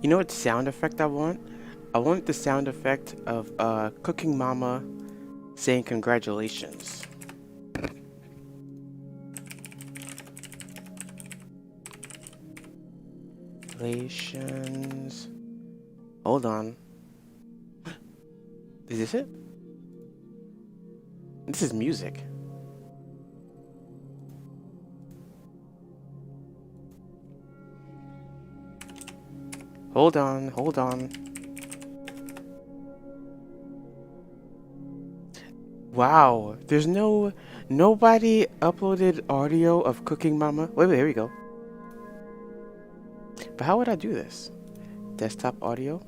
You know what sound effect I want? I want the sound effect of Cooking Mama saying congratulations. Congratulations. Hold on. Is this it? This is music. Hold on, hold on. Wow, there's nobody uploaded audio of Cooking Mama. Wait, here we go. But how would I do this? Desktop audio?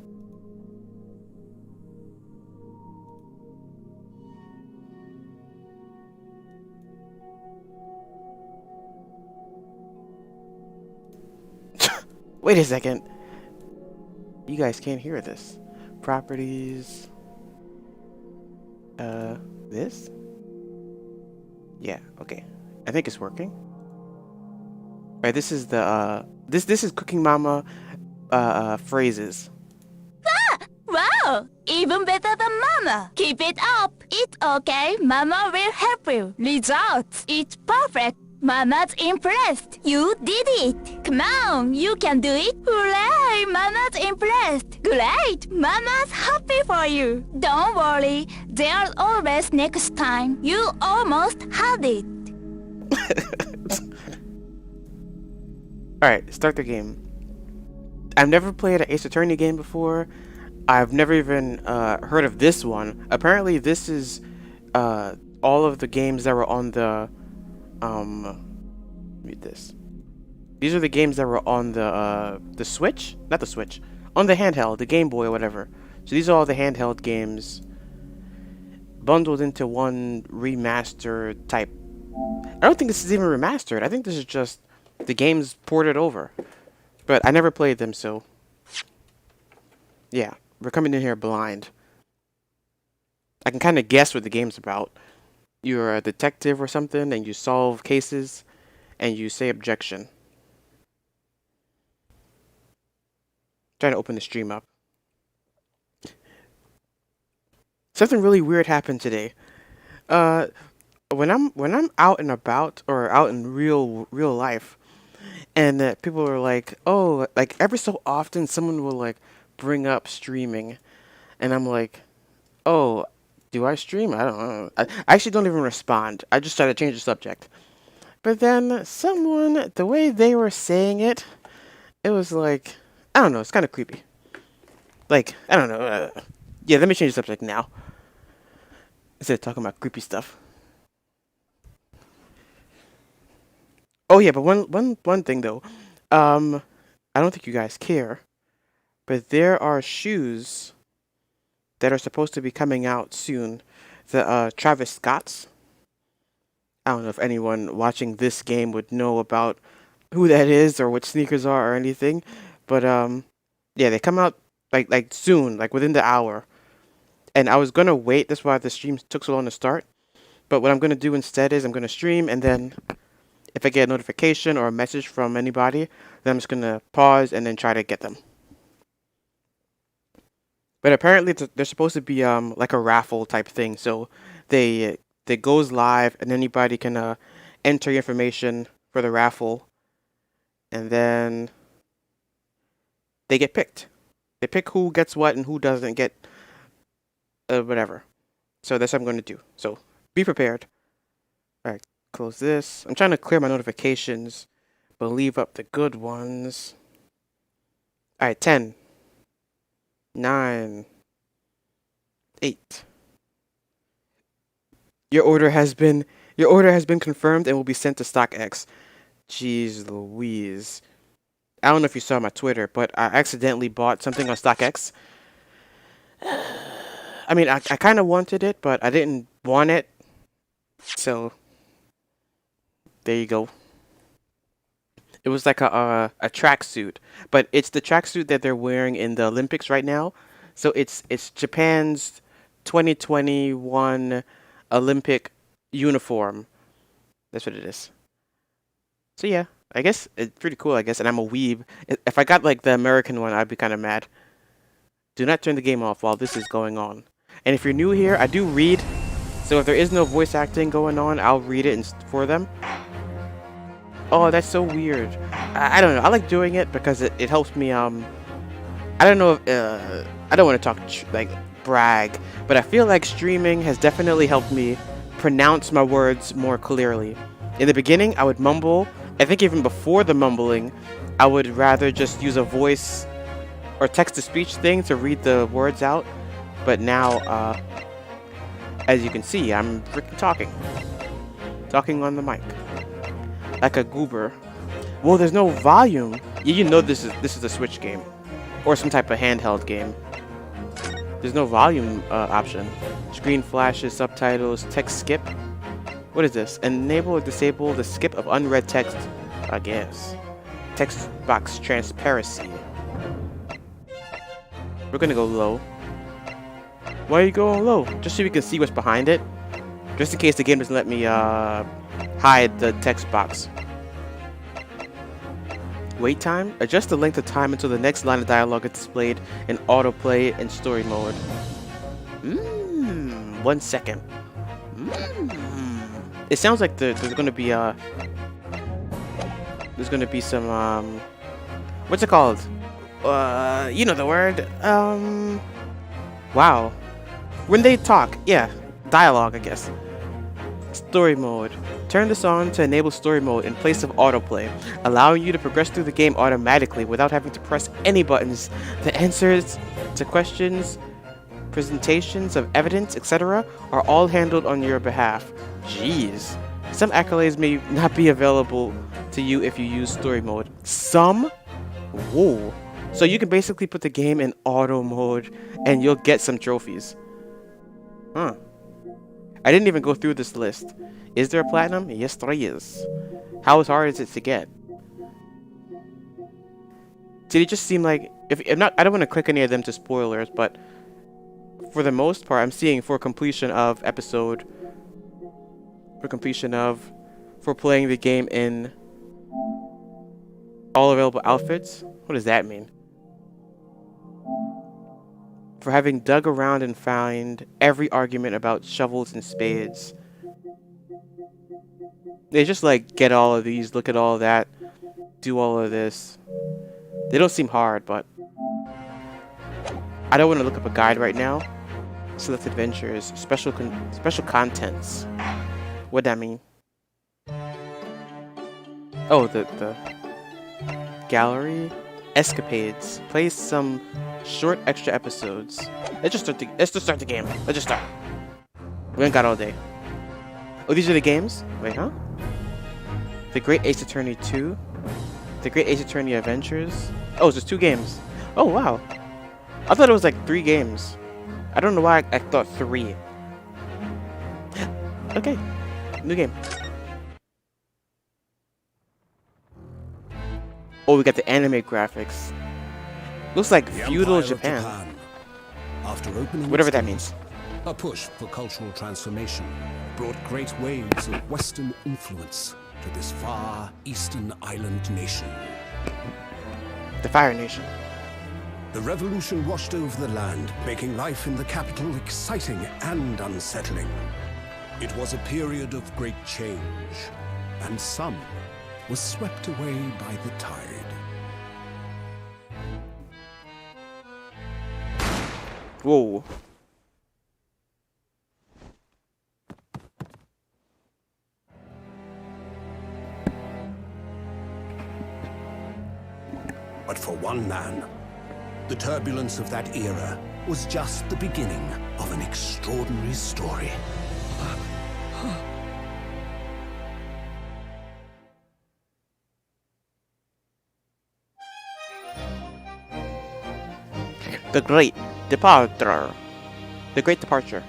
Wait a second. You guys can't hear this. Properties. This? Yeah, okay. I think it's working. Alright, this is the, this is Cooking Mama, phrases. Wow! Even better than Mama! Keep it up! It's okay, Mama will help you. Results! It's perfect! Mama's impressed! You did it! Come on, you can do it! Hooray! Mama's impressed! Great! Mama's happy for you! Don't worry, there's always next time. You almost had it! Alright, start the game. I've never played an Ace Attorney game before. I've never even heard of this one. Apparently this is all of the games that were on the read this. These are the games that were on the Switch? Not the Switch. On the handheld, the Game Boy or whatever. So these are all the handheld games bundled into one remaster type. I don't think this is even remastered. I think this is just the games ported over. But I never played them, so yeah, we're coming in here blind. I can kind of guess what the game's about. You're a detective or something, and you solve cases, and you say objection. Trying to open the stream up. Something really weird happened today. When I'm out and about or out in real life, and people are like, oh, like every so often someone will like bring up streaming, and I'm like, oh, do I stream? I don't know. I actually don't even respond. I just try to change the subject. But then someone, the way they were saying it, it was like, I don't know, it's kind of creepy. Like, I don't know. Yeah, let me change the subject now. Instead of talking about creepy stuff. Oh yeah, but one thing though. I don't think you guys care, but there are shoes that are supposed to be coming out soon. The Travis Scott's. I don't know if anyone watching this game would know about who that is or what sneakers are or anything, but yeah, they come out like soon, like within the hour. And I was gonna wait. That's why the stream took so long to start. But what I'm gonna do instead is I'm gonna stream, and then if I get a notification or a message from anybody, then I'm just gonna pause and then try to get them. But apparently they're supposed to be like a raffle type thing. So they goes live, and anybody can enter information for the raffle, and then they get picked. They pick who gets what and who doesn't get whatever. So that's what I'm going to do. So be prepared. All right, close this. I'm trying to clear my notifications, but leave up the good ones. All right, 10, 9, 8. Your order has been confirmed and will be sent to StockX. Jeez Louise. I don't know if you saw my Twitter, but I accidentally bought something on StockX. I mean, I kind of wanted it, but I didn't want it. So, there you go. It was like a tracksuit, but it's the tracksuit that they're wearing in the Olympics right now. So it's Japan's 2021 Olympic uniform. That's what it is. So yeah, I guess it's pretty cool, I guess, and I'm a weeb. If I got like the American one, I'd be kind of mad. Do not turn the game off while this is going on. And if you're new here, I do read. So if there is no voice acting going on, I'll read it for them. Oh, that's so weird. I don't know. I like doing it because it helps me. I don't know if I don't want to talk like brag, but I feel like streaming has definitely helped me pronounce my words more clearly. In the beginning, I would mumble. I think even before the mumbling, I would rather just use a voice or text-to-speech thing to read the words out. But now, as you can see, I'm freaking talking on the mic like a goober. Well, there's no volume. You know this is a Switch game or some type of handheld game. There's no volume option. Screen flashes, subtitles, text skip. What is this? Enable or disable the skip of unread text. I guess. Text box transparency. We're gonna go low. Why are you going low? Just so we can see what's behind it. Just in case the game doesn't let me hide the text box. Wait time. Adjust the length of time until the next line of dialogue is displayed in autoplay and story mode. 1 second. It sounds like there's gonna be some what's it called? You know the word. Wow. When they talk, yeah, dialogue, I guess. Story mode. Turn this on to enable story mode in place of autoplay, allowing you to progress through the game automatically without having to press any buttons. The answers to questions, presentations of evidence, etc. are all handled on your behalf. Jeez. Some accolades may not be available to you if you use story mode. Some? Whoa. So you can basically put the game in auto mode and you'll get some trophies. Huh. I didn't even go through this list. Is there a platinum? Yes, there is. How hard is it to get? Did it just seem like... if not, I don't want to click any of them to spoilers, but for the most part, I'm seeing for completion of episode... for playing the game in all available outfits. What does that mean? For having dug around and found every argument about shovels and spades. They just like get all of these, look at all of that, do all of this. They don't seem hard, but I don't want to look up a guide right now. Select adventures, special contents. What'd that mean? Oh, the gallery escapades. Play some short extra episodes. Let's just start the game. Let's just start. We ain't got all day. Oh, these are the games? Wait, huh? The Great Ace Attorney 2. The Great Ace Attorney Adventures. Oh, it's just 2 games. Oh, wow. I thought it was like 3 games. I don't know why I thought 3. Okay. New game. Oh, we got the anime graphics. Looks like feudal Japan. After opening whatever that means. A push for cultural transformation brought great waves of Western influence to this far eastern island nation. The Fire Nation. The revolution washed over the land, making life in the capital exciting and unsettling. It was a period of great change, and some was swept away by the tide. Whoa. But for one man, the turbulence of that era was just the beginning of an extraordinary story. The Great Departure. The Great Departure.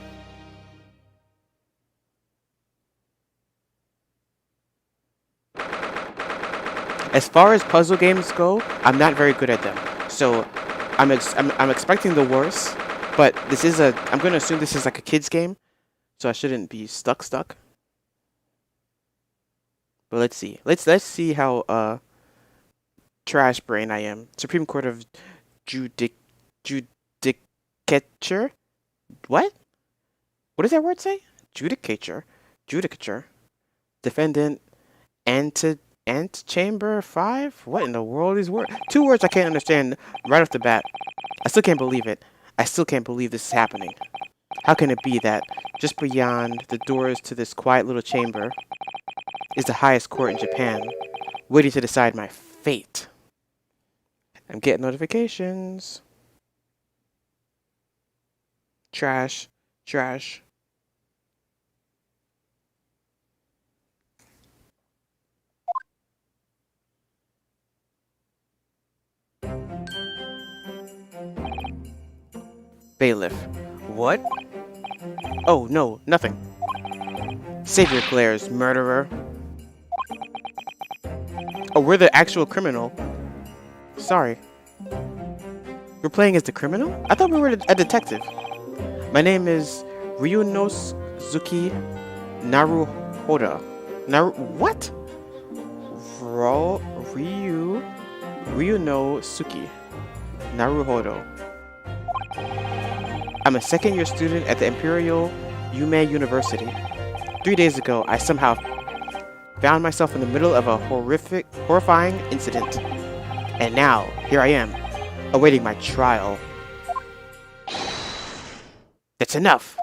As far as puzzle games go, I'm not very good at them. So I'm expecting the worst, but this is I'm going to assume this is like a kid's game, so I shouldn't be stuck. But let's see. Let's see how trash brain I am. Supreme Court of Judicature. What? What does that word say? Judicature. Judicature. Defendant. Antechamber 5? What in the world is words? 2 words I can't understand right off the bat. I still can't believe it. I still can't believe this is happening. How can it be that just beyond the doors to this quiet little chamber is the highest court in Japan, waiting to decide my fate? I'm getting notifications. Trash. Trash. Bailiff. What? Oh, no, nothing. Save your glares, murderer. Oh, we're the actual criminal. Sorry. We're playing as the criminal? I thought we were a detective. My name is Ryunosuke Naruhodo. What? Ryunosuke Naruhodo. I'm a second-year student at the Imperial Yume University. 3 days ago, I somehow found myself in the middle of a horrifying incident. And now, here I am, awaiting my trial. That's enough!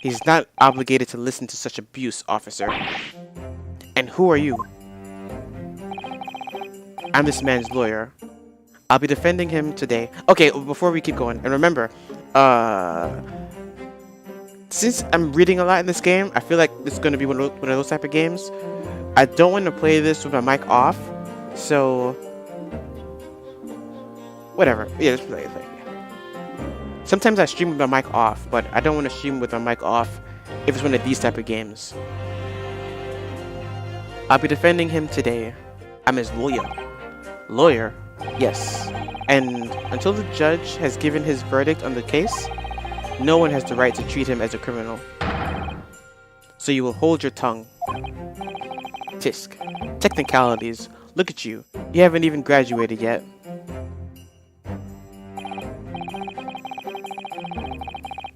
He's not obligated to listen to such abuse, officer. And who are you? I'm this man's lawyer. I'll be defending him today. Okay, before we keep going, and remember, since I'm reading a lot in this game, I feel like this is going to be one of those type of games. I don't want to play this with my mic off, so whatever. Yeah, let's play it. Sometimes I stream with my mic off, but I don't want to stream with my mic off if it's one of these type of games. I'll be defending him today. I'm his lawyer. Lawyer? Yes. And until the judge has given his verdict on the case, no one has the right to treat him as a criminal. So you will hold your tongue. Tisk. Technicalities. Look at you. You haven't even graduated yet.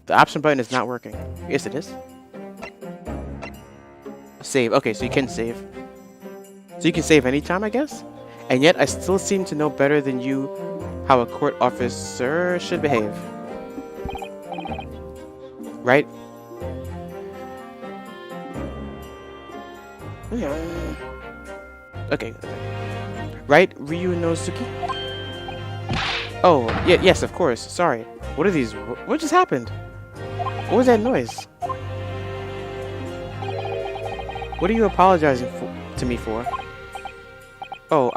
The option button is not working. Yes, it is. Save. Okay, so you can save. So you can save anytime, I guess? And yet, I still seem to know better than you how a court officer should behave. Right? Okay. Right, Ryunosuke? Oh, yeah, yes, of course. Sorry. What are these? What just happened? What was that noise? What are you apologizing to me for? Oh,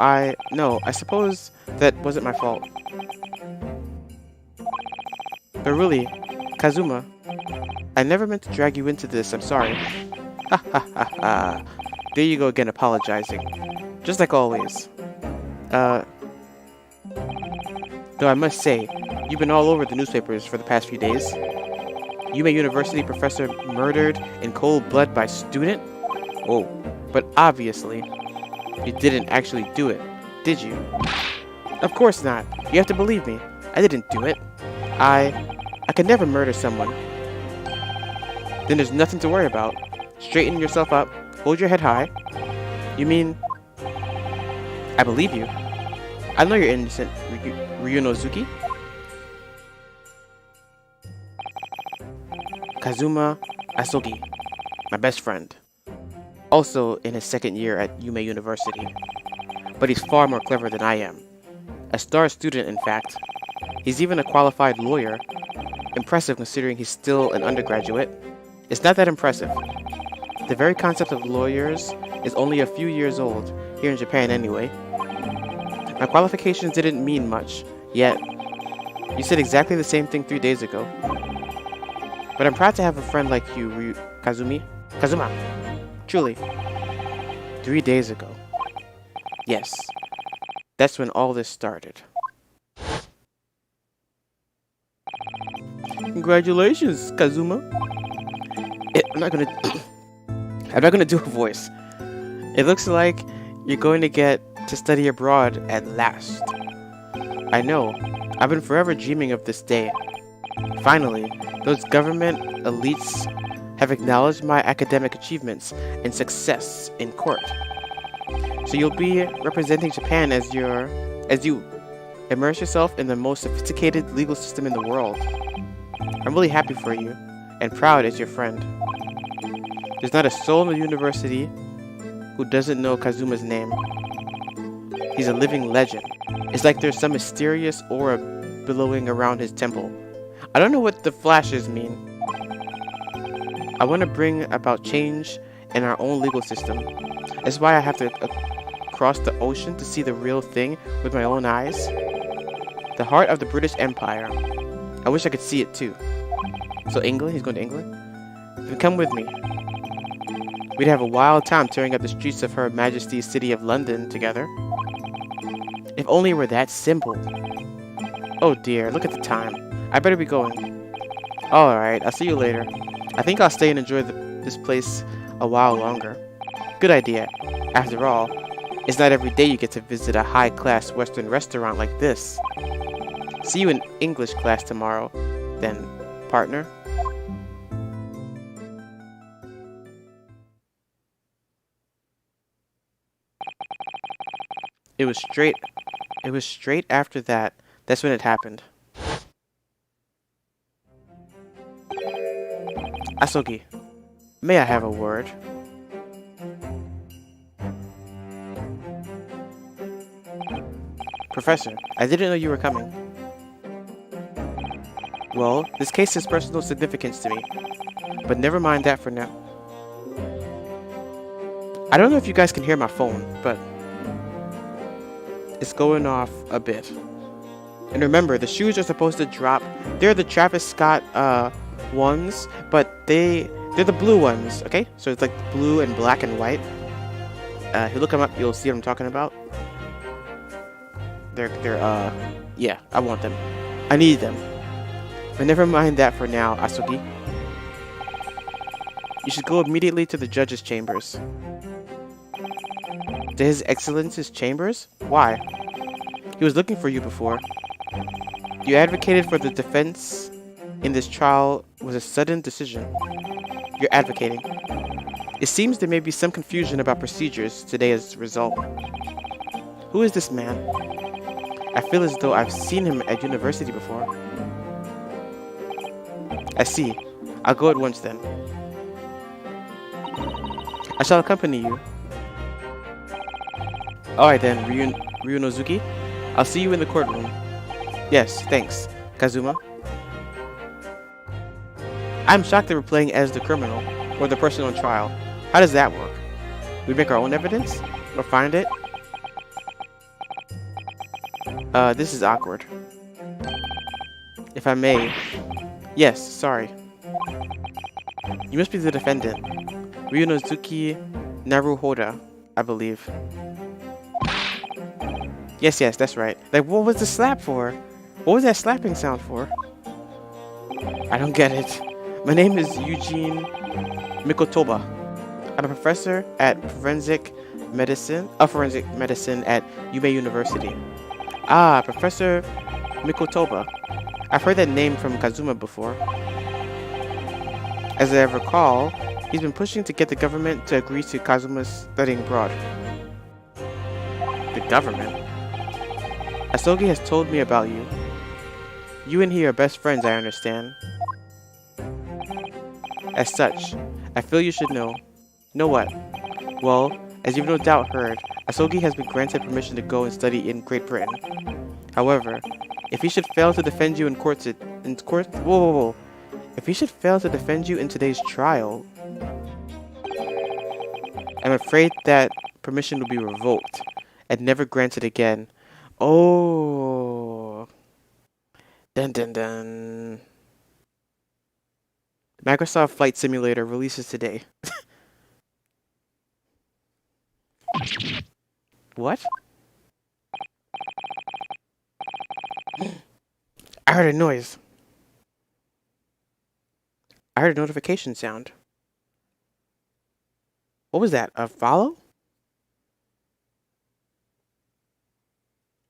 no, I suppose that wasn't my fault. But really, Kazuma, I never meant to drag you into this, I'm sorry. Ha ha ha ha. There you go again, apologizing. Just like always. Though I must say, you've been all over the newspapers for the past few days. Yume University professor murdered in cold blood by student? Oh, but obviously, you didn't actually do it, did you? Of course not. You have to believe me. I didn't do it. I could never murder someone. Then there's nothing to worry about. Straighten yourself up. Hold your head high. You mean... I believe you. I know you're innocent, Ryunosuke. Kazuma Asogi, my best friend. Also in his second year at Yume University. But he's far more clever than I am. A star student, in fact. He's even a qualified lawyer. Impressive considering he's still an undergraduate. It's not that impressive. The very concept of lawyers is only a few years old, here in Japan anyway. My qualifications didn't mean much, yet you said exactly the same thing 3 days ago. But I'm proud to have a friend like you, Kazuma. Truly. 3 days ago. Yes. That's when all this started. Congratulations, Kazuma. I'm not gonna... I'm not gonna do a voice. It looks like you're going to get to study abroad at last. I know. I've been forever dreaming of this day. Finally, those government elites have acknowledged my academic achievements and success in court. So you'll be representing Japan as you immerse yourself in the most sophisticated legal system in the world. I'm really happy for you and proud as your friend. There's not a soul in the university who doesn't know Kazuma's name. He's a living legend. It's like there's some mysterious aura billowing around his temple. I don't know what the flashes mean. I want to bring about change in our own legal system. That's why I have to cross the ocean to see the real thing with my own eyes. The heart of the British Empire. I wish I could see it too. So England? He's going to England? Then come with me. We'd have a wild time tearing up the streets of Her Majesty's City of London together. If only it were that simple. Oh dear, look at the time. I better be going. Alright, I'll see you later. I think I'll stay and enjoy this place a while longer. Good idea. After all, it's not every day you get to visit a high-class Western restaurant like this. See you in English class tomorrow, then, partner. It was straight after that. That's when it happened. Asogi, may I have a word? Professor, I didn't know you were coming. Well, this case has personal significance to me, but never mind that for now. I don't know if you guys can hear my phone, but it's going off a bit. And remember, the shoes are supposed to drop. They're the Travis Scott ones, but they're the blue ones, okay? So it's like blue and black and white. If you look them up, you'll see what I'm talking about. Yeah, I want them. I need them. But never mind that for now, Asogi. You should go immediately to the judge's chambers. To His Excellence's chambers? Why? He was looking for you before. You advocated for the defense in this trial was a sudden decision. You're advocating. It seems there may be some confusion about procedures today as a result. Who is this man? I feel as though I've seen him at university before. I see. I'll go at once then. I shall accompany you. Alright then, Ryunosuke. I'll see you in the courtroom. Yes, thanks, Kazuma. I'm shocked that we're playing as the criminal, or the person on trial. How does that work? We make our own evidence? Or find it? This is awkward. If I may. Yes, sorry. You must be the defendant. Ryunosuke Naruhodo, I believe. Yes, that's right. Like, what was the slap for? What was that slapping sound for? I don't get it. My name is Eugene Mikotoba. I'm a professor at forensic medicine at Yumei University. Ah, Professor Mikotoba. I've heard that name from Kazuma before. As I recall, he's been pushing to get the government to agree to Kazuma's studying abroad. The government? Asogi has told me about you. You and he are best friends, I understand. As such, I feel you should know. Know what? Well, as you've no doubt heard, Asogi has been granted permission to go and study in Great Britain. However, if he should fail to defend you in court, If he should fail to defend you in today's trial, I'm afraid that permission will be revoked and never granted again. Oh. Dun dun dun. Microsoft Flight Simulator releases today. What? I heard a noise. I heard a notification sound. What was that? A follow?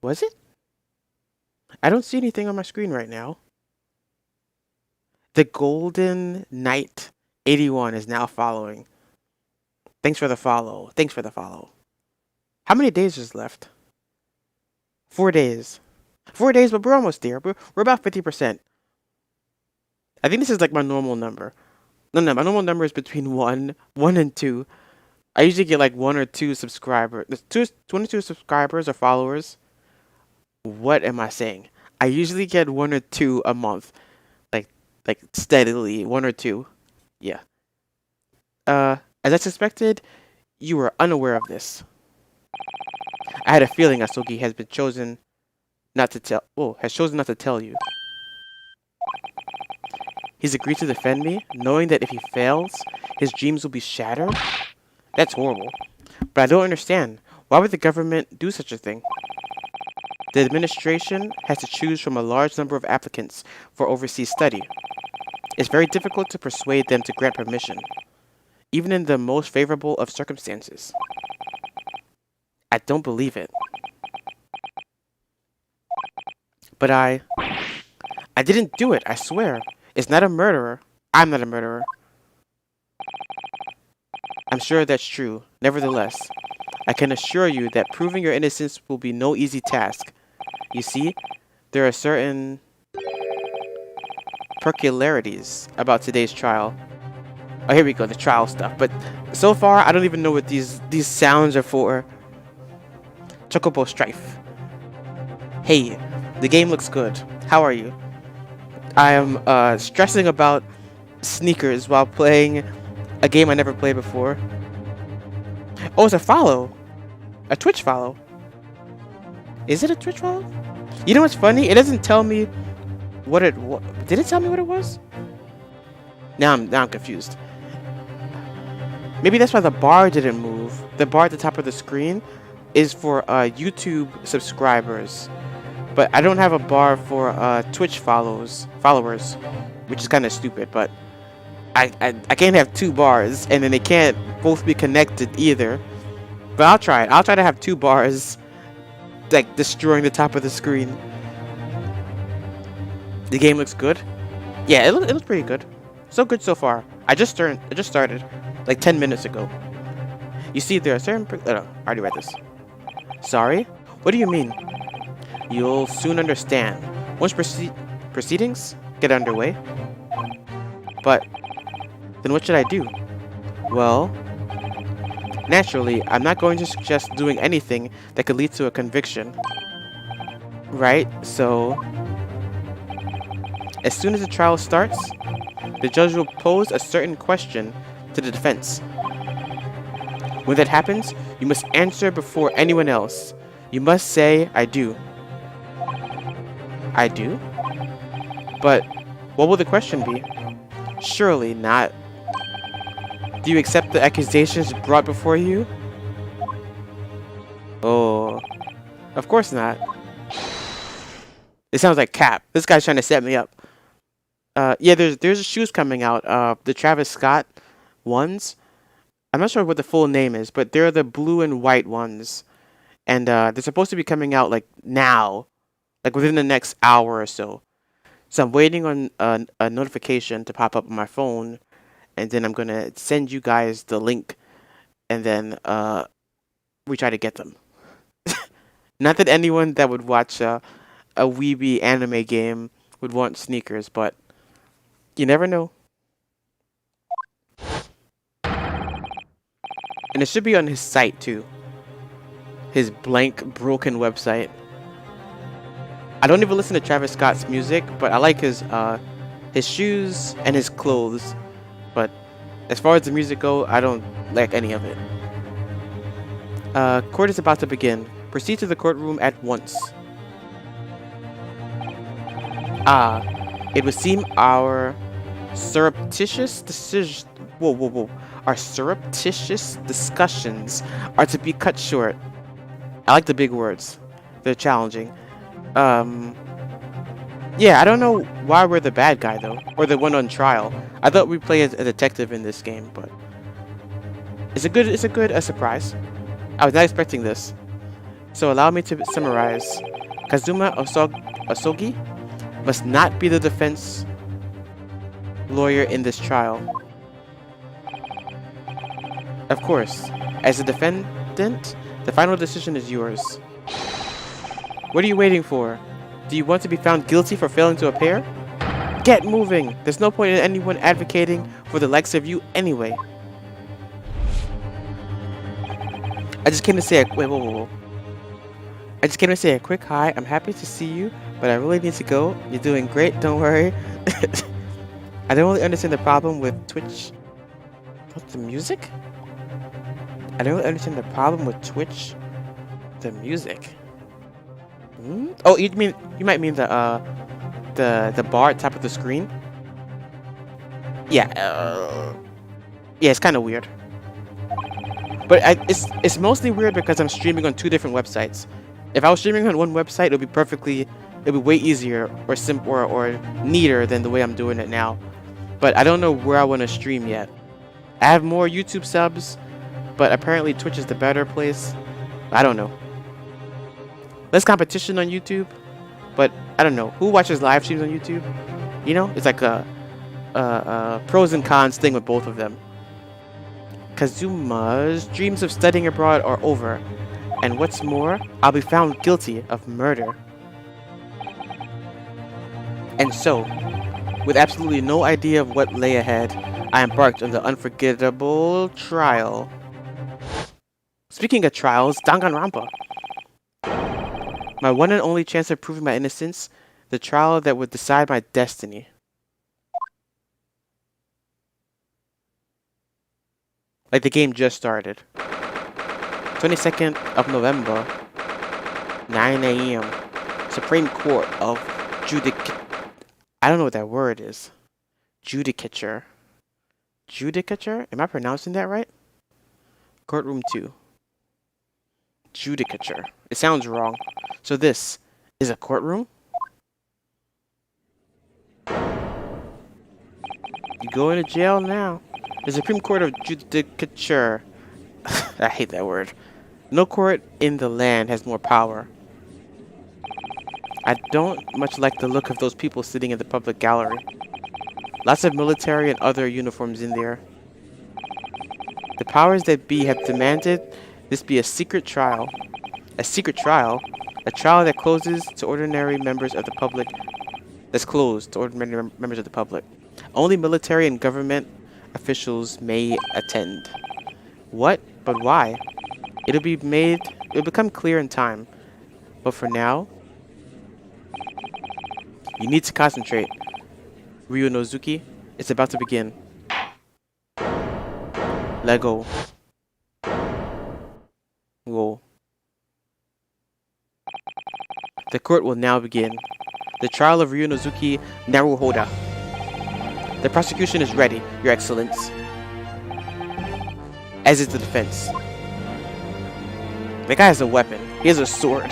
Was it? I don't see anything on my screen right now. The Golden Knight 81 is now following. Thanks for the follow. Thanks for the follow. How many days is left? 4 days. 4 days, but we're almost there. We're about 50%. I think this is like my normal number. No, my normal number is between 1 and 2. I usually get like 1 or 2 subscribers. 22 subscribers or followers. What am I saying? I usually get 1 or 2 a month. Like steadily, 1 or 2. Yeah. As I suspected, you were unaware of this. I had a feeling Asogi has chosen not to tell you. He's agreed to defend me, knowing that if he fails, his dreams will be shattered? That's horrible. But I don't understand. Why would the government do such a thing? The administration has to choose from a large number of applicants for overseas study. It's very difficult to persuade them to grant permission, even in the most favorable of circumstances. I don't believe it. But I didn't do it, I swear. It's not a murderer. I'm not a murderer. I'm sure that's true. Nevertheless, I can assure you that proving your innocence will be no easy task. You see, there are certain peculiarities about today's trial. Oh, here we go, the trial stuff. But so far, I don't even know what these sounds are for. Chocobo Strife. Hey, the game looks good. How are you? I am stressing about sneakers while playing a game I never played before. Oh, it's a follow. A Twitch follow. Is it a Twitch follow? You know what's funny? It doesn't tell me what it was. Did it tell me what it was? Now I'm confused. Maybe that's why the bar didn't move. The bar at the top of the screen is for YouTube subscribers. But I don't have a bar for Twitch followers, which is kind of stupid, but I can't have 2 bars, and then they can't both be connected either. But I'll try it. I'll try to have 2 bars, like destroying the top of the screen. The game looks good. Yeah, it looks pretty good. So good so far. I just started like 10 minutes ago. You see, there are certain. I already read this. Sorry? What do you mean? You'll soon understand. Once proceedings get underway. But then what should I do? Well, naturally, I'm not going to suggest doing anything that could lead to a conviction. Right? So, as soon as the trial starts, the judge will pose a certain question to the defense. When that happens, you must answer before anyone else. You must say, I do. I do? But what will the question be? Surely not. Do you accept the accusations brought before you? Oh, of course not. It sounds like Cap. This guy's trying to set me up. Yeah, there's shoes coming out. The Travis Scott ones. I'm not sure what the full name is, but they're the blue and white ones, and they're supposed to be coming out like now, like within the next hour or so. So I'm waiting on a notification to pop up on my phone, and then I'm gonna send you guys the link, and then we try to get them. Not that anyone that would watch a weeby anime game would want sneakers, but you never know. And it should be on his site too. His blank, broken website. I don't even listen to Travis Scott's music, but I like his shoes and his clothes. But as far as the music go, I don't like any of it. Court is about to begin. Proceed to the courtroom at once. It would seem our surreptitious decision. Whoa. Our surreptitious discussions are to be cut short. I like the big words. They're challenging. Yeah, I don't know why we're the bad guy, though. Or the one on trial. I thought we play as a detective in this game, but It's a good surprise. I was not expecting this. So allow me to summarize. Kazuma Asogi must not be the defense lawyer in this trial. Of course, as the defendant, the final decision is yours. What are you waiting for? Do you want to be found guilty for failing to appear? Get moving! There's no point in anyone advocating for the likes of you anyway. I just came to say whoa. I just came to say a quick hi. I'm happy to see you, but I really need to go. You're doing great, don't worry. I don't really understand the problem with Twitch. What's the music? I don't really understand the problem with Twitch. The music. Oh, you might mean the bar at top of the screen. Yeah. Yeah, it's kind of weird. But it's mostly weird because I'm streaming on 2 different websites. If I was streaming on one website, it'd be way easier or simpler or neater than the way I'm doing it now. But I don't know where I want to stream yet. I have more YouTube subs, but apparently Twitch is the better place. I don't know. Less competition on YouTube, but I don't know. Who watches live streams on YouTube? You know, it's like a pros and cons thing with both of them. Kazuma's dreams of studying abroad are over. And what's more, I'll be found guilty of murder. And so, with absolutely no idea of what lay ahead, I embarked on the unforgettable trial. Speaking of trials, Danganronpa. My one and only chance of proving my innocence, the trial that would decide my destiny. Like the game just started. 22nd of November, 9 a.m. Supreme Court of I don't know what that word is. Judicature. Judicature? Am I pronouncing that right? Courtroom 2. Judicature. It sounds wrong. So this is a courtroom? You go into jail now. The Supreme Court of Judicature. I hate that word. No court in the land has more power. I don't much like the look of those people sitting in the public gallery. Lots of military and other uniforms in there. The powers that be have demanded this be a secret trial. A secret trial? A trial that closes to ordinary members of the public. That's closed to ordinary members of the public. Only military and government officials may attend. What? But why? It'll become clear in time. But for now, you need to concentrate. Ryunosuke, it's about to begin. Let go. Go. The court will now begin. The trial of Ryunosuke Naruhodo. The prosecution is ready, Your Excellence. As is the defense. The guy has a weapon. He has a sword.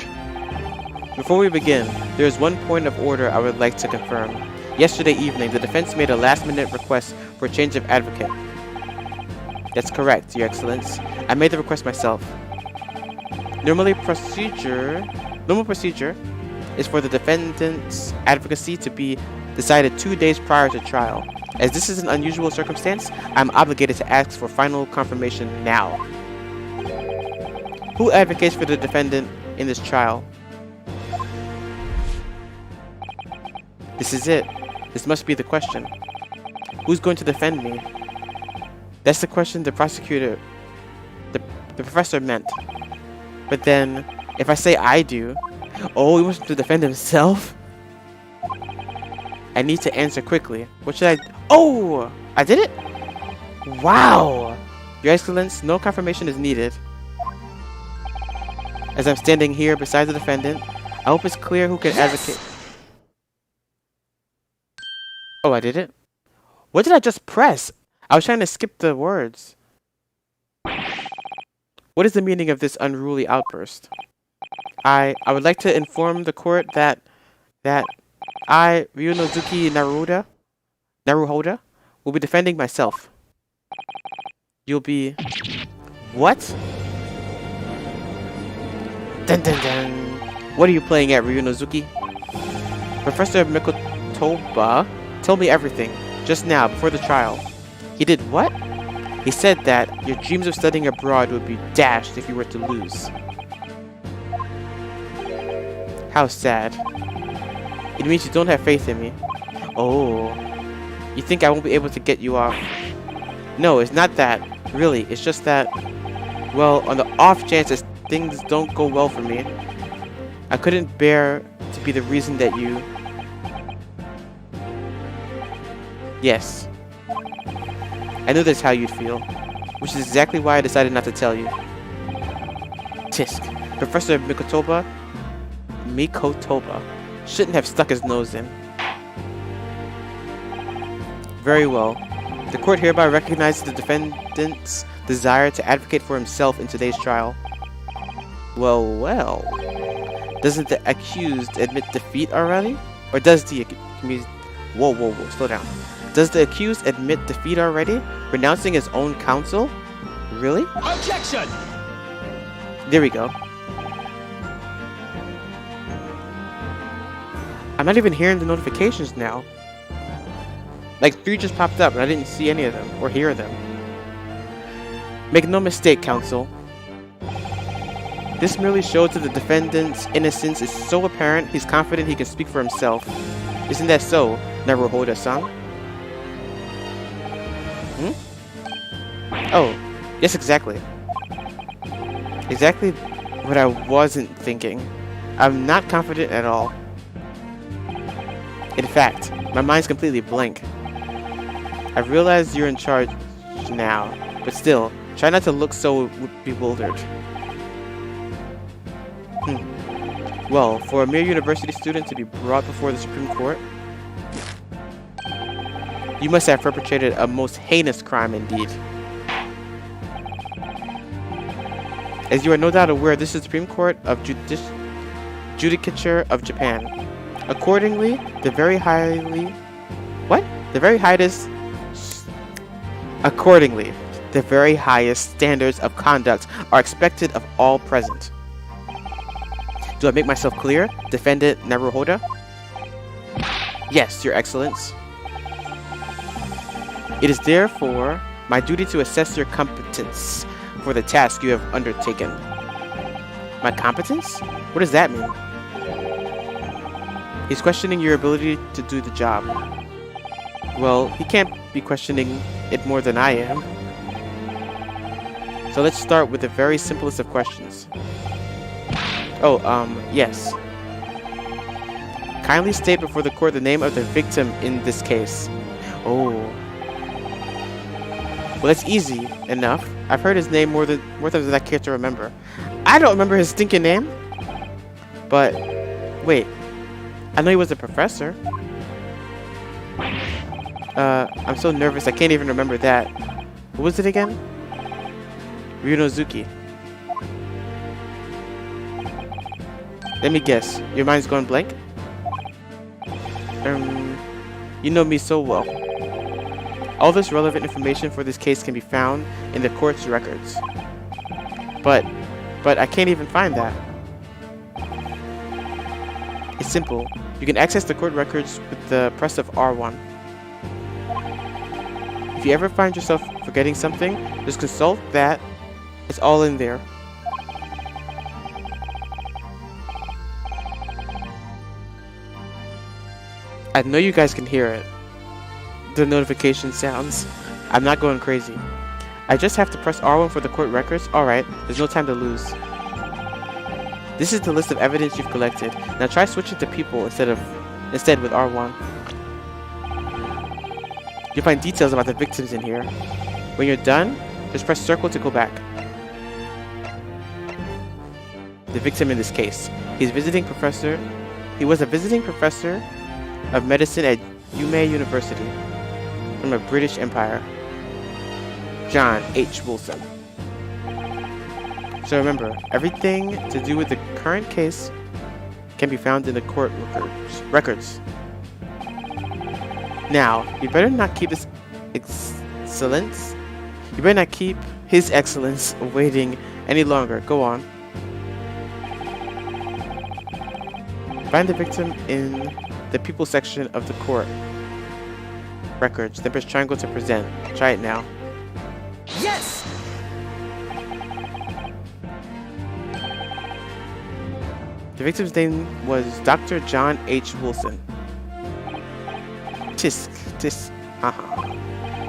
Before we begin, there is one point of order I would like to confirm. Yesterday evening, the defense made a last-minute request for a change of advocate. That's correct, Your Excellence. I made the request myself. Normal procedure is for the defendant's advocacy to be decided 2 days prior to trial. As this is an unusual circumstance, I'm obligated to ask for final confirmation now. Who advocates for the defendant in this trial? This is it. This must be the question. Who's going to defend me? That's the question the prosecutor, the professor meant. But then, if I say I do, oh, he wants to defend himself? I need to answer quickly. What should I... Oh! I did it? Wow! Your Excellence, no confirmation is needed. As I'm standing here beside the defendant, I hope it's clear who can advocate... Oh, I did it? What did I just press? I was trying to skip the words. What is the meaning of this unruly outburst? I would like to inform the court that I, Ryunosuke Naruhodo, will be defending myself. You'll be What? Dun dun dun. What are you playing at, Ryunosuke? Professor Mikotoba told me everything, just now, before the trial. He did what? He said that your dreams of studying abroad would be dashed if you were to lose. How sad. It means you don't have faith in me. Oh. You think I won't be able to get you off? No, it's not that. Really, it's just that... Well, on the off chance that things don't go well for me, I couldn't bear to be the reason that you... Yes. I knew that's how you'd feel, which is exactly why I decided not to tell you. Tisk. Professor Mikotoba shouldn't have stuck his nose in. Very well. The court hereby recognizes the defendant's desire to advocate for himself in today's trial. Well, well. Doesn't the accused admit defeat already? Or does the accused... Whoa, slow down. Does the accused admit defeat already? Renouncing his own counsel? Really? Objection! There we go. I'm not even hearing the notifications now. Like 3 just popped up and I didn't see any of them or hear them. Make no mistake, counsel. This merely shows that the defendant's innocence is so apparent he's confident he can speak for himself. Isn't that so, Naruhodo-san? Oh, yes, exactly. Exactly what I wasn't thinking. I'm not confident at all. In fact, my mind's completely blank. I realize you're in charge now, but still, try not to look so bewildered. Well, for a mere university student to be brought before the Supreme Court, you must have perpetrated a most heinous crime indeed. As you are no doubt aware, this is the Supreme Court of Judicature of Japan. Accordingly, the very highest standards of conduct are expected of all present. Do I make myself clear, Defendant Naruhodo? Yes, Your Excellence. It is therefore my duty to assess your competence for the task you have undertaken. My competence? What does that mean? He's questioning your ability to do the job. Well, he can't be questioning it more than I am. So let's start with the very simplest of questions. Oh, yes. Kindly state before the court the name of the victim in this case. Oh. Well, that's easy enough. I've heard his name more than I care to remember. I don't remember his stinking name. But, wait. I know he was a professor. I'm so nervous I can't even remember that. What was it again? Ryunosuke. Let me guess. Your mind's going blank? You know me so well. All this relevant information for this case can be found in the court's records. But I can't even find that. It's simple. You can access the court records with the press of R1. If you ever find yourself forgetting something, just consult that. It's all in there. I know you guys can hear it. The notification sounds. I'm not going crazy. I just have to press R1 for the court records? Alright, there's no time to lose. This is the list of evidence you've collected. Now try switching to people instead with R1. You'll find details about the victims in here. When you're done, just press circle to go back. The victim in this case. He was a visiting professor of medicine at Yume University from the British Empire. John H. Wilson. So remember, everything to do with the current case can be found in the court records. Now, you better not keep this excellence. You better not keep His Excellence waiting any longer. Go on. Find the victim in the people section of the court records. Then press triangle to present. Try it now. Yes! The victim's name was Dr. John H. Wilson. Tisk.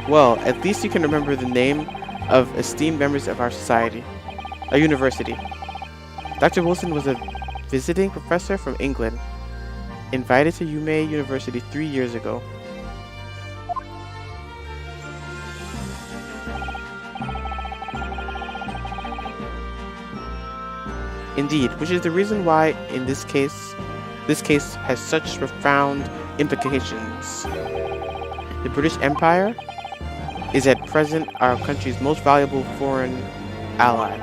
Well, at least you can remember the name of esteemed members of our university. Dr. Wilson was a visiting professor from England, invited to Yume University 3 years ago. Indeed, which is the reason why in this case has such profound implications. The British Empire is at present our country's most valuable foreign ally.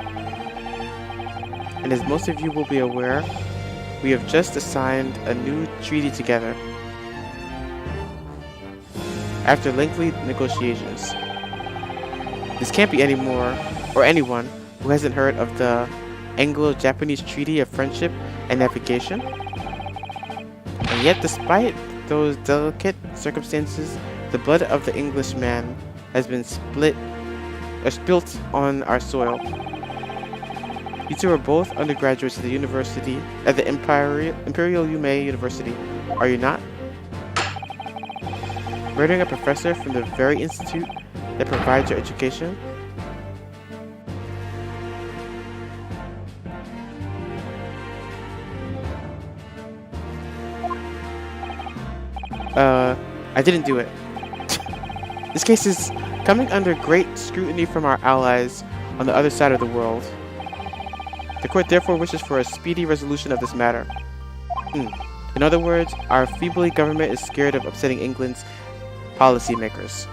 And as most of you will be aware, we have just assigned a new treaty together. After lengthy negotiations. This can't be anyone who hasn't heard of the Anglo-Japanese Treaty of Friendship and Navigation. And yet, despite those delicate circumstances, the blood of the Englishman has been spilt on our soil. You two are both undergraduates at the Imperial Yume University, are you not? Murdering a professor from the very institute that provides your education? I didn't do it. This case is coming under great scrutiny from our allies on the other side of the world. The court therefore wishes for a speedy resolution of this matter. In other words, our feeble government is scared of upsetting England's policymakers.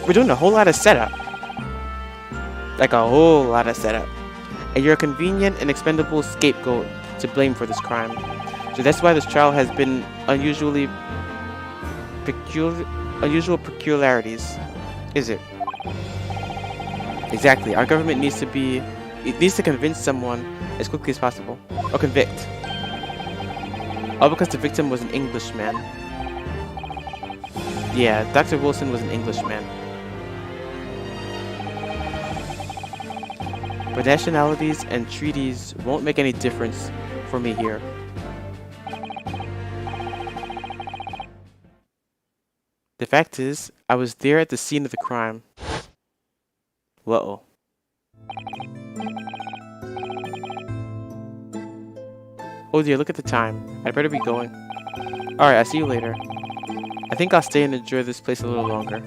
We're doing a whole lot of setup. Like a whole lot of setup. And you're a convenient and expendable scapegoat to blame for this crime. So that's why this trial has been unusual peculiarities, is it? Exactly. Our government needs to convince someone as quickly as possible, or convict. All because the victim was an Englishman. Yeah, Dr. Wilson was an Englishman. But nationalities and treaties won't make any difference for me here. The fact is, I was there at the scene of the crime. Whoa. Oh dear, look at the time. I'd better be going. Alright, I'll see you later. I think I'll stay and enjoy this place a little longer.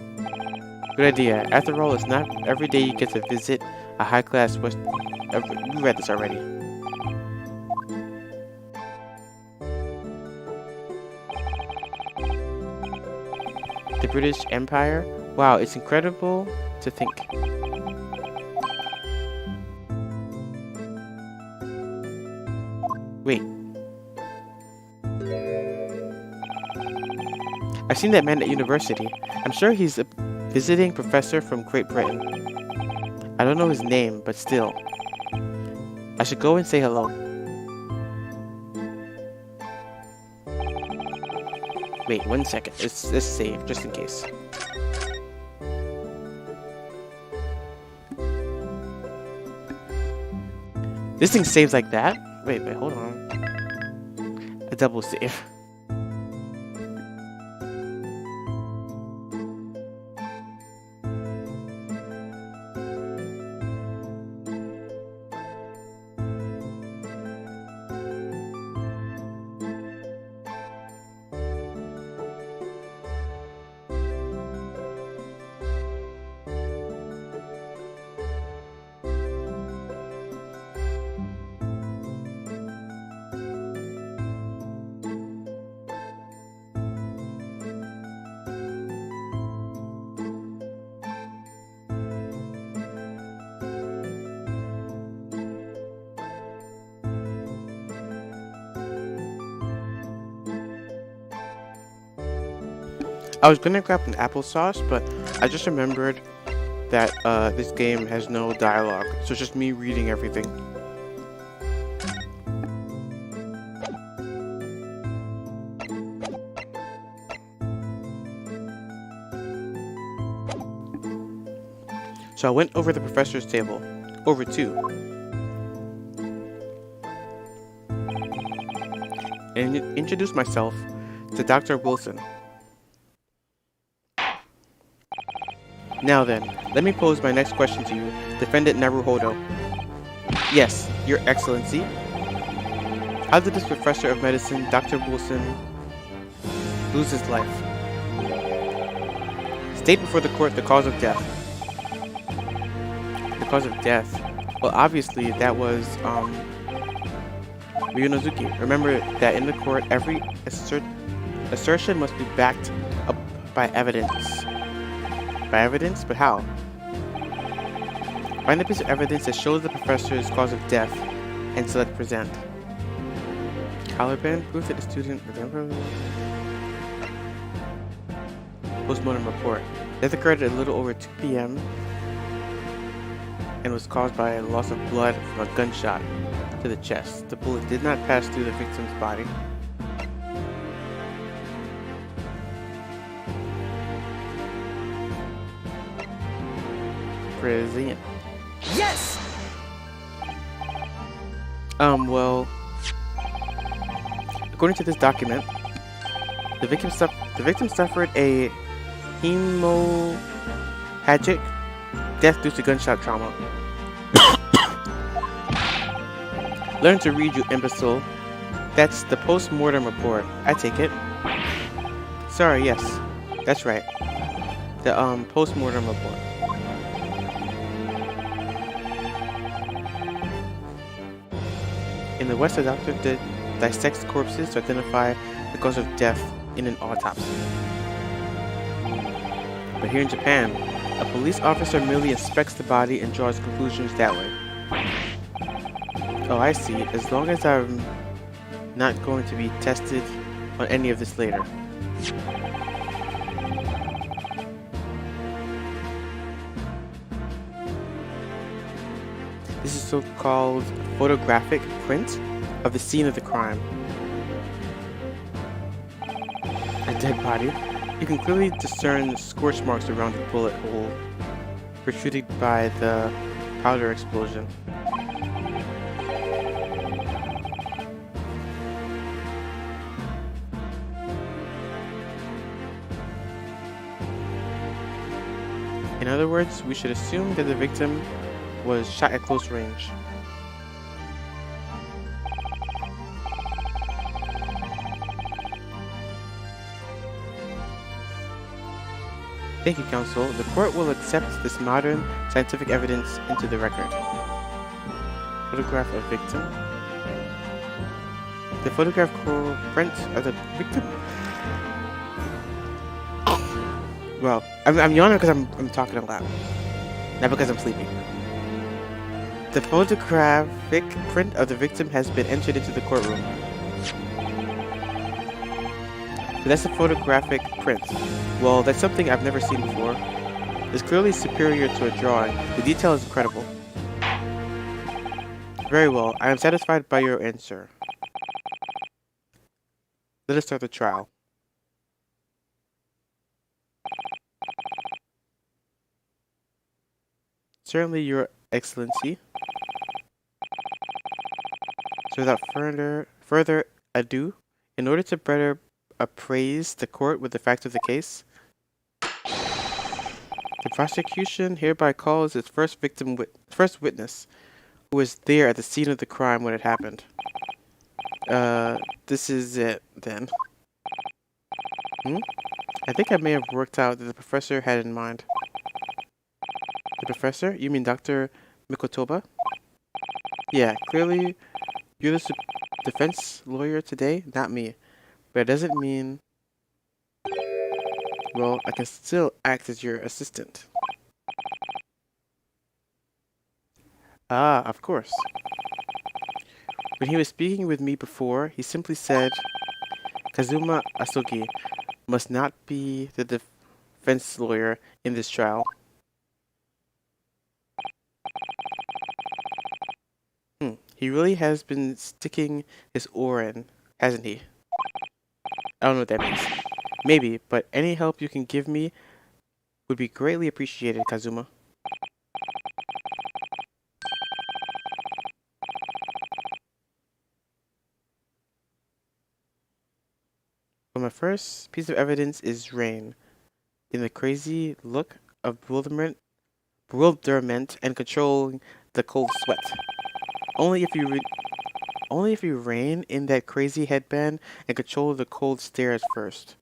Good idea. After all, it's not every day you get to visit a high-class West... we read this already. The British Empire? Wow, it's incredible to think. Wait. I've seen that man at university. I'm sure he's a visiting professor from Great Britain. I don't know his name, but still. I should go and say hello. Wait, 1 second. Let's save, just in case. This thing saves like that? Wait, hold on. A double save. I was gonna grab an applesauce, but I just remembered that this game has no dialogue, so it's just me reading everything. So I went over the professor's table, over 2, and introduced myself to Dr. Wilson. Now then, let me pose my next question to you, Defendant Naruhodo. Yes, Your Excellency. How did this professor of medicine, Dr. Wilson, lose his life? State before the court the cause of death. The cause of death? Well, obviously, that was, ryunosuke. Remember that in the court, every assertion must be backed up by evidence. By evidence? But how? Find the piece of evidence that shows the professor's cause of death and select present. Collarband? Proof that the student... Postmortem report. Death occurred at a little over 2 p.m. and was caused by a loss of blood from a gunshot to the chest. The bullet did not pass through the victim's body. Brilliant. Yes! Well, according to this document, the victim suffered a hemorrhagic death due to gunshot trauma. Learn to read, you imbecile. That's the post-mortem report. I take it. Sorry, yes. That's right. The, post-mortem report. In the West, a doctor dissects corpses to identify the cause of death in an autopsy. But here in Japan, a police officer merely inspects the body and draws conclusions that way. Oh, I see. As long as I'm not going to be tested on any of this later. This is so-called photographic print of the scene of the crime. A dead body. You can clearly discern scorch marks around the bullet hole protruded by the powder explosion. In other words, we should assume that the victim was shot at close range. Thank you, counsel. The court will accept this modern scientific evidence into the record. Photograph of victim. The photograph print of the victim. Well, I'm yawning because I'm talking a lot, not because I'm sleepy. The photographic print of the victim has been entered into the courtroom. So that's a photographic print. Well, that's something I've never seen before. It's clearly superior to a drawing. The detail is incredible. Very well, I am satisfied by your answer. Let us start the trial. Certainly, Your Excellency. So without further ado, in order to better appraise the court with the facts of the case, the prosecution hereby calls its first witness, who was there at the scene of the crime when it happened. This is it, then. I think I may have worked out that the professor had in mind. The professor? You mean Dr. Mikotoba? Yeah, clearly you're the defense lawyer today, not me. But it doesn't mean... Well, I can still act as your assistant. Ah, of course. When he was speaking with me before, he simply said, Kazuma Asogi must not be the defense lawyer in this trial. He really has been sticking his oar in, hasn't he? I don't know what that means. Maybe, but any help you can give me would be greatly appreciated, Kazuma. But my first piece of evidence is rain, in the crazy look of bewilderment and controlling the cold sweat. Only if you rein in that crazy headband and control the cold stares first.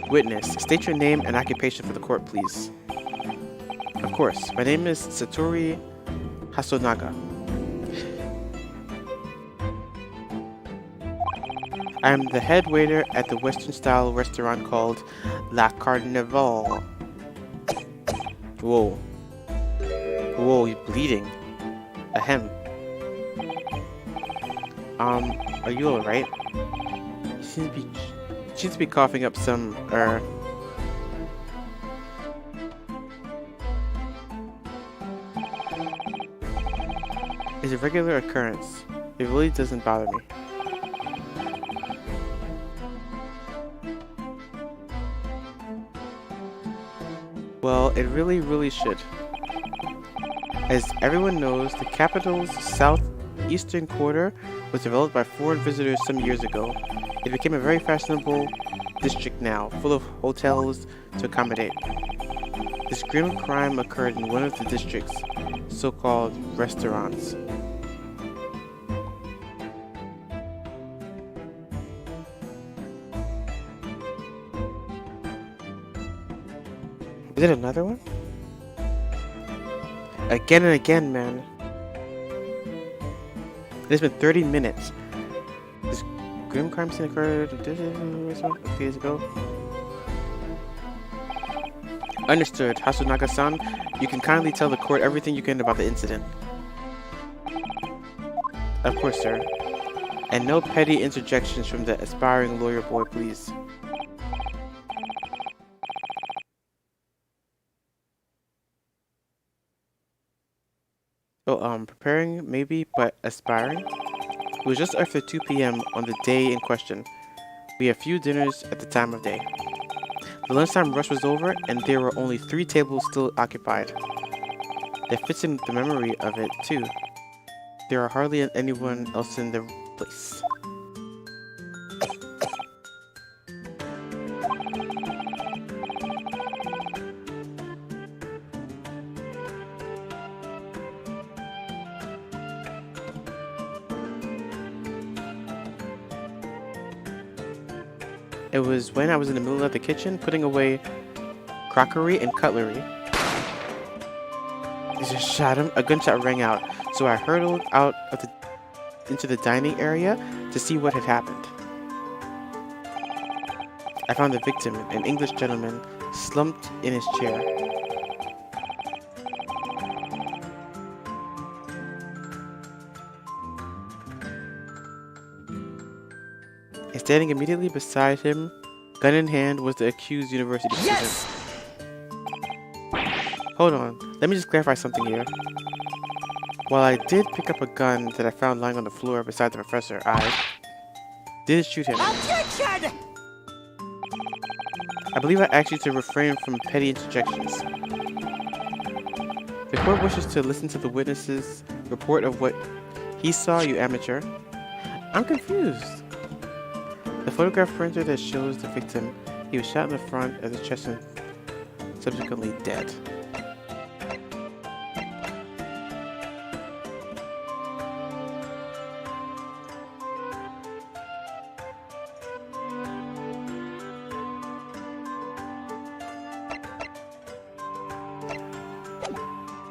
Witness, state your name and occupation for the court, please. Of course, my name is Satori Hasonaga. I am the head waiter at the Western-style restaurant called La Carnival. Whoa. Whoa, he's bleeding. Ahem. Are you alright? He seems to be coughing up some, It's a regular occurrence. It really doesn't bother me. Well, it really should. As everyone knows, the capital's southeastern quarter was developed by foreign visitors some years ago. It became a very fashionable district now, full of hotels to accommodate. This grim crime occurred in one of the district's so-called restaurants. Is it another one? Again and again, man. It's been 30 minutes. This grim crime scene occurred days ago. Understood, Hasunaga-san. You can kindly tell the court everything you can about the incident. Of course, sir. And no petty interjections from the aspiring lawyer boy, please. Oh, preparing maybe, but aspiring? It was just after 2 p.m. on the day in question. We had few dinners at the time of day. The lunchtime rush was over, and there were only 3 tables still occupied. That fits in the memory of it, too. There are hardly anyone else in the place. It was when I was in the middle of the kitchen putting away crockery and cutlery. I just shot him. A gunshot rang out, so I hurtled out of into the dining area to see what had happened. I found the victim, an English gentleman, slumped in his chair. And standing immediately beside him, gun in hand, was the accused university student. Yes! Hold on, let me just clarify something here. While I did pick up a gun that I found lying on the floor beside the professor, I did shoot him. Objection! I believe I asked you to refrain from petty interjections. The court wishes to listen to the witness's report of what he saw, you amateur. I'm confused. The photograph printer that shows the victim, he was shot in the front of the chest and subsequently dead.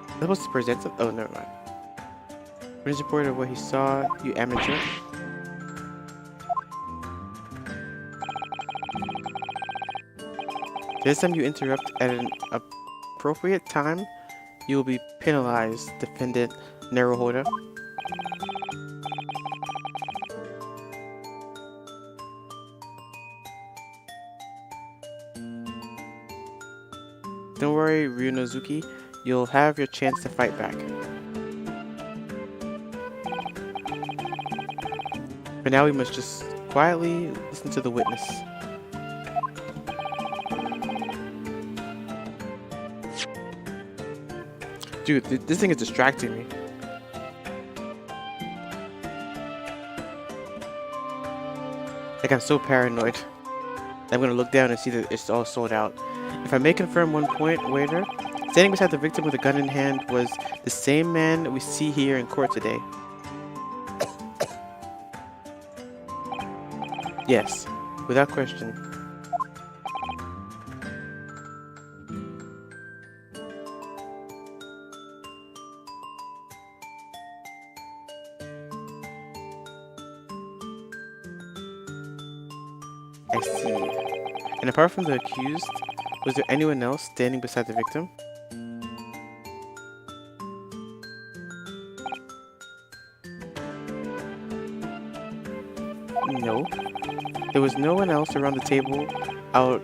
I'm supposed to present some? Oh, never mind. Witness report of what he saw, you amateur. This time you interrupt at an appropriate time, you will be penalized, defendant Naruhodo. Don't worry, Ryunosuke. You'll have your chance to fight back. For now, we must just quietly listen to the witness. Dude, this thing is distracting me. Like, I'm so paranoid. I'm gonna look down and see that it's all sold out. If I may confirm one point, waiter, standing beside the victim with a gun in hand was the same man we see here in court today. Yes, without question. I see. And apart from the accused, was there anyone else standing beside the victim? No. There was no one else around the table out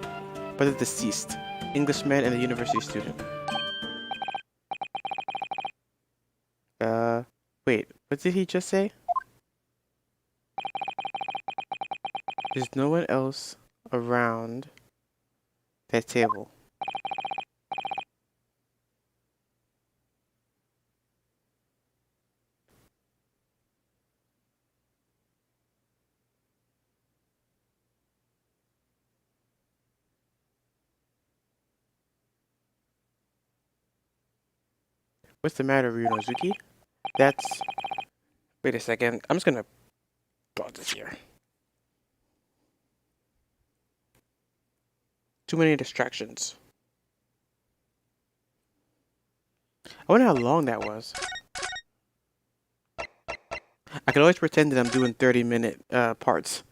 but the deceased, Englishman and the university student. Wait, what did he just say? There's no one else around that table. What's the matter, Ryunosuke? That's... Wait a second. I'm just gonna pause this here. Too many distractions. I wonder how long that was. I could always pretend that I'm doing 30-minute parts.